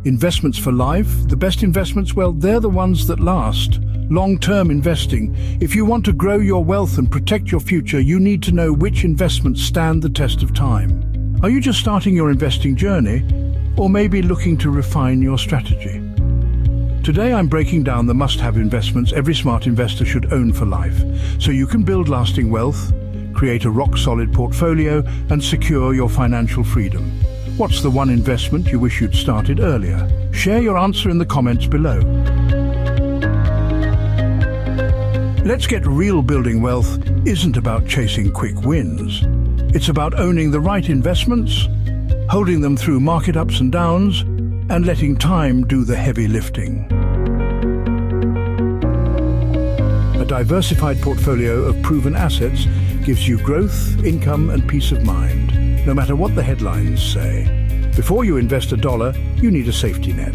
Investments for life, the best investments, well, they're the ones that last. Long-term investing. If you want to grow your wealth and protect your future, you need to know which investments stand the test of time. Are you just starting your investing journey, or maybe looking to refine your strategy? Today I'm breaking down the must-have investments every smart investor should own for life, so you can build lasting wealth, create a rock-solid portfolio, and secure your financial freedom. What's the one investment you wish you'd started earlier? Share your answer in the comments below. Let's get real. Building wealth isn't about chasing quick wins. It's about owning the right investments, holding them through market ups and downs, and letting time do the heavy lifting. A diversified portfolio of proven assets gives you growth, income, and peace of mind, no matter what the headlines say. Before you invest $1, you need a safety net.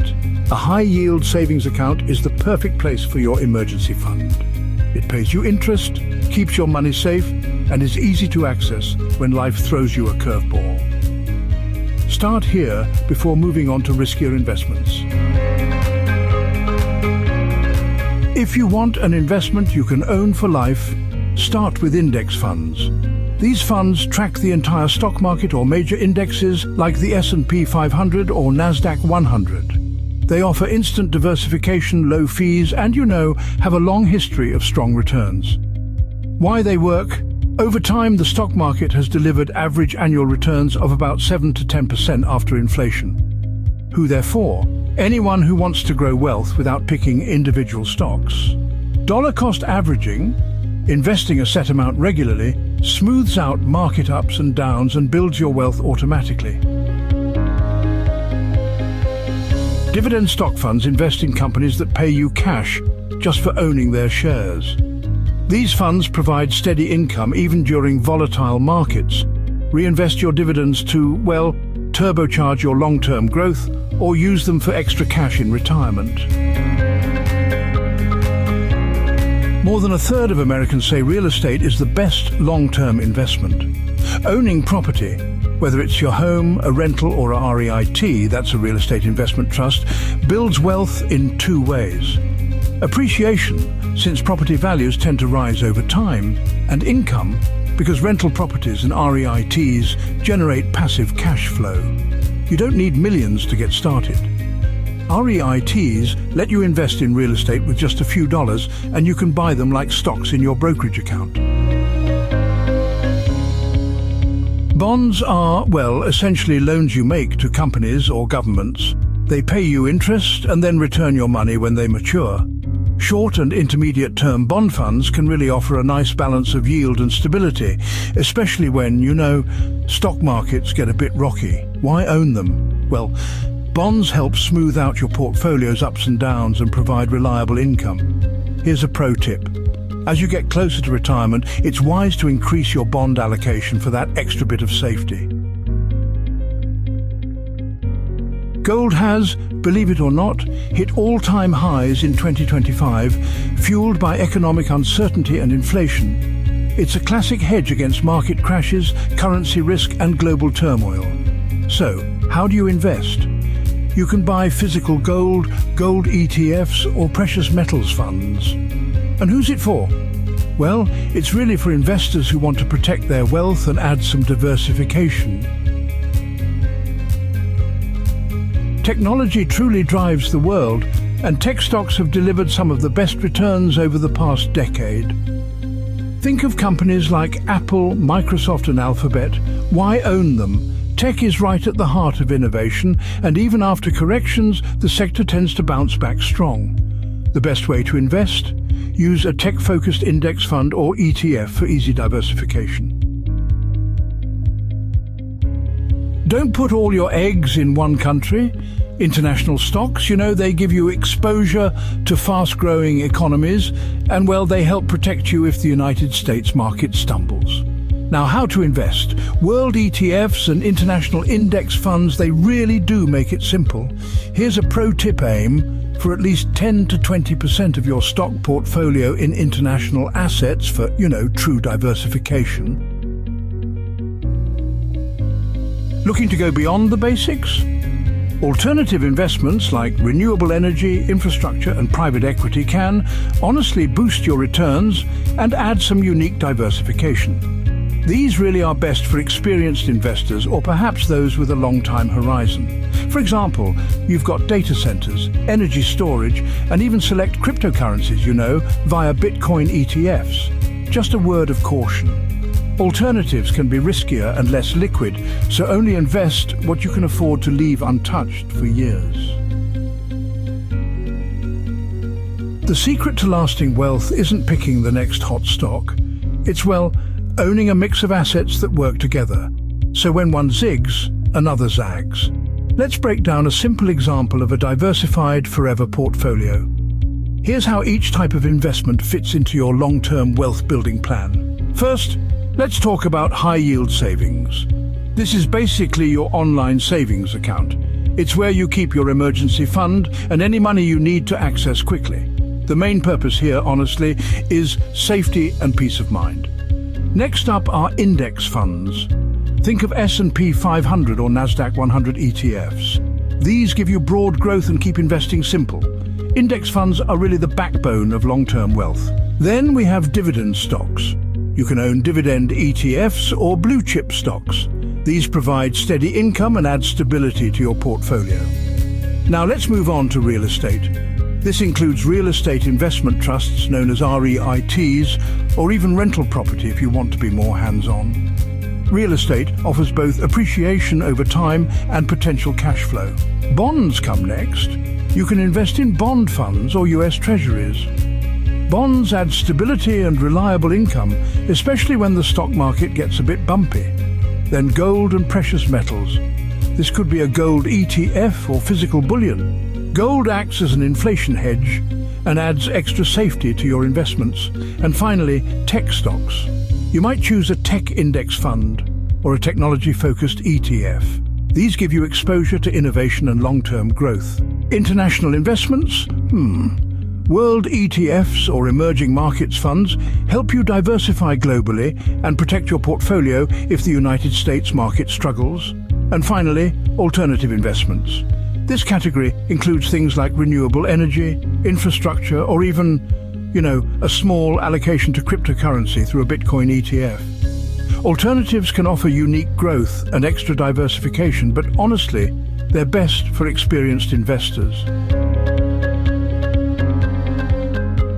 A high-yield savings account is the perfect place for your emergency fund. It pays you interest, keeps your money safe, and is easy to access when life throws you a curveball. Start here before moving on to riskier investments. If you want an investment you can own for life, start with index funds. These funds track the entire stock market or major indexes like the S&P 500 or Nasdaq 100. They offer instant diversification, low fees, and have a long history of strong returns. Why they work? Over time, the stock market has delivered average annual returns of about 7 to 10% after inflation. Who they're for? Anyone who wants to grow wealth without picking individual stocks. Dollar cost averaging, investing a set amount regularly, smooths out market ups and downs and builds your wealth automatically. Dividend stock funds invest in companies that pay you cash just for owning their shares. These funds provide steady income even during volatile markets. Reinvest your dividends to, turbocharge your long-term growth or use them for extra cash in retirement. More than a third of Americans say real estate is the best long-term investment. Owning property, whether it's your home, a rental, or a REIT, that's a real estate investment trust, builds wealth in two ways. Appreciation, since property values tend to rise over time, and income, because rental properties and REITs generate passive cash flow. You don't need millions to get started. REITs let you invest in real estate with just a few dollars, and you can buy them like stocks in your brokerage account. Bonds are, essentially loans you make to companies or governments. They pay you interest and then return your money when they mature. Short and intermediate-term bond funds can really offer a nice balance of yield and stability, especially when, stock markets get a bit rocky. Why own them? Well, bonds help smooth out your portfolio's ups and downs and provide reliable income. Here's a pro tip. As you get closer to retirement, it's wise to increase your bond allocation for that extra bit of safety. Gold has, believe it or not, hit all-time highs in 2025, fueled by economic uncertainty and inflation. It's a classic hedge against market crashes, currency risk, and global turmoil. So, how do you invest? You can buy physical gold, gold ETFs, or precious metals funds. And who's it for? Well, it's really for investors who want to protect their wealth and add some diversification. Technology truly drives the world, and tech stocks have delivered some of the best returns over the past decade. Think of companies like Apple, Microsoft, and Alphabet. Why own them? Tech is right at the heart of innovation, and even after corrections, the sector tends to bounce back strong. The best way to invest? Use a tech-focused index fund or ETF for easy diversification. Don't put all your eggs in one country. International stocks, they give you exposure to fast-growing economies, and they help protect you if the United States market stumbles. Now, how to invest? World ETFs and international index funds, they really do make it simple. Here's a pro tip: aim for at least 10 to 20% of your stock portfolio in international assets for, true diversification. Looking to go beyond the basics? Alternative investments like renewable energy, infrastructure and private equity can honestly boost your returns and add some unique diversification. These really are best for experienced investors or perhaps those with a long-time horizon. For example, you've got data centers, energy storage, and even select cryptocurrencies, via Bitcoin ETFs. Just a word of caution. Alternatives can be riskier and less liquid, so only invest what you can afford to leave untouched for years. The secret to lasting wealth isn't picking the next hot stock. It's, owning a mix of assets that work together, so when one zigs, another zags. Let's break down a simple example of a diversified forever portfolio. Here's how each type of investment fits into your long-term wealth-building plan. First, let's talk about high-yield savings. This is basically your online savings account. It's where you keep your emergency fund and any money you need to access quickly. The main purpose here, honestly, is safety and peace of mind. Next up are index funds. Think of S&P 500 or Nasdaq 100 ETFs. These give you broad growth and keep investing simple. Index funds are really the backbone of long-term wealth. Then we have dividend stocks. You can own dividend ETFs or blue-chip stocks. These provide steady income and add stability to your portfolio. Now let's move on to real estate. This includes real estate investment trusts known as REITs, or even rental property if you want to be more hands-on. Real estate offers both appreciation over time and potential cash flow. Bonds come next. You can invest in bond funds or US Treasuries. Bonds add stability and reliable income, especially when the stock market gets a bit bumpy. Then gold and precious metals. This could be a gold ETF or physical bullion. Gold acts as an inflation hedge and adds extra safety to your investments. And finally, tech stocks. You might choose a tech index fund or a technology-focused ETF. These give you exposure to innovation and long-term growth. International investments? World ETFs or emerging markets funds help you diversify globally and protect your portfolio if the United States market struggles. And finally, alternative investments. This category includes things like renewable energy, infrastructure, or even, a small allocation to cryptocurrency through a Bitcoin ETF. Alternatives can offer unique growth and extra diversification, but honestly, they're best for experienced investors.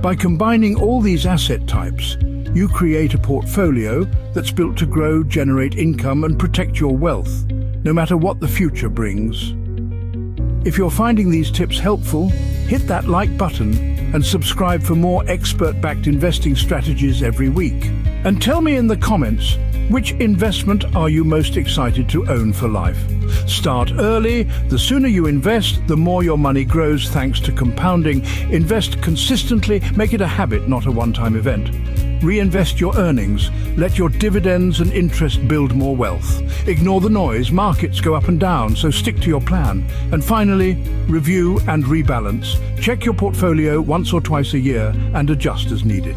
By combining all these asset types, you create a portfolio that's built to grow, generate income, and protect your wealth, no matter what the future brings. If you're finding these tips helpful, hit that like button and subscribe for more expert-backed investing strategies every week. And tell me in the comments, which investment are you most excited to own for life? Start early. The sooner you invest, the more your money grows thanks to compounding. Invest consistently. Make it a habit, not a one-time event. Reinvest your earnings. Let your dividends and interest build more wealth. Ignore the noise. Markets go up and down, so stick to your plan. And finally, review and rebalance. Check your portfolio once or twice a year and adjust as needed.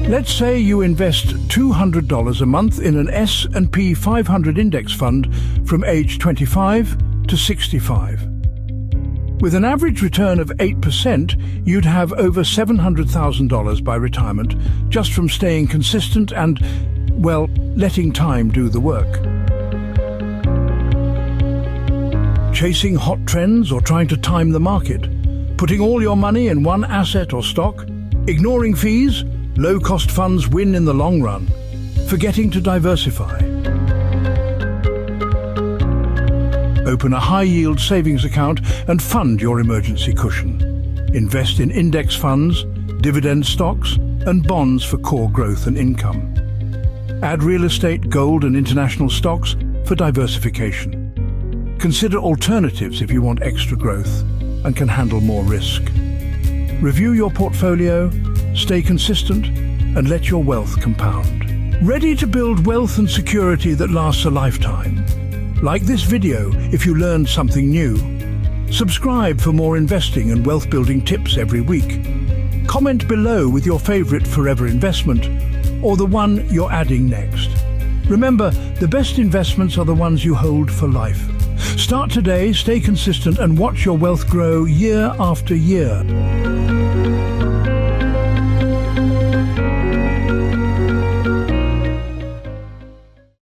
Let's say you invest $200 a month in an S&P 500 index fund from age 25 to 65. With an average return of 8%, you'd have over $700,000 by retirement just from staying consistent and, letting time do the work. Chasing hot trends or trying to time the market? Putting all your money in one asset or stock? Ignoring fees? Low-cost funds win in the long run. Forgetting to diversify. Open a high-yield savings account and fund your emergency cushion. Invest in index funds, dividend stocks, and bonds for core growth and income. Add real estate, gold, and international stocks for diversification. Consider alternatives if you want extra growth and can handle more risk. Review your portfolio, stay consistent, and let your wealth compound. Ready to build wealth and security that lasts a lifetime? Like this video if you learned something new. Subscribe for more investing and wealth-building tips every week. Comment below with your favorite forever investment or the one you're adding next. Remember, the best investments are the ones you hold for life. Start today, stay consistent, and watch your wealth grow year after year.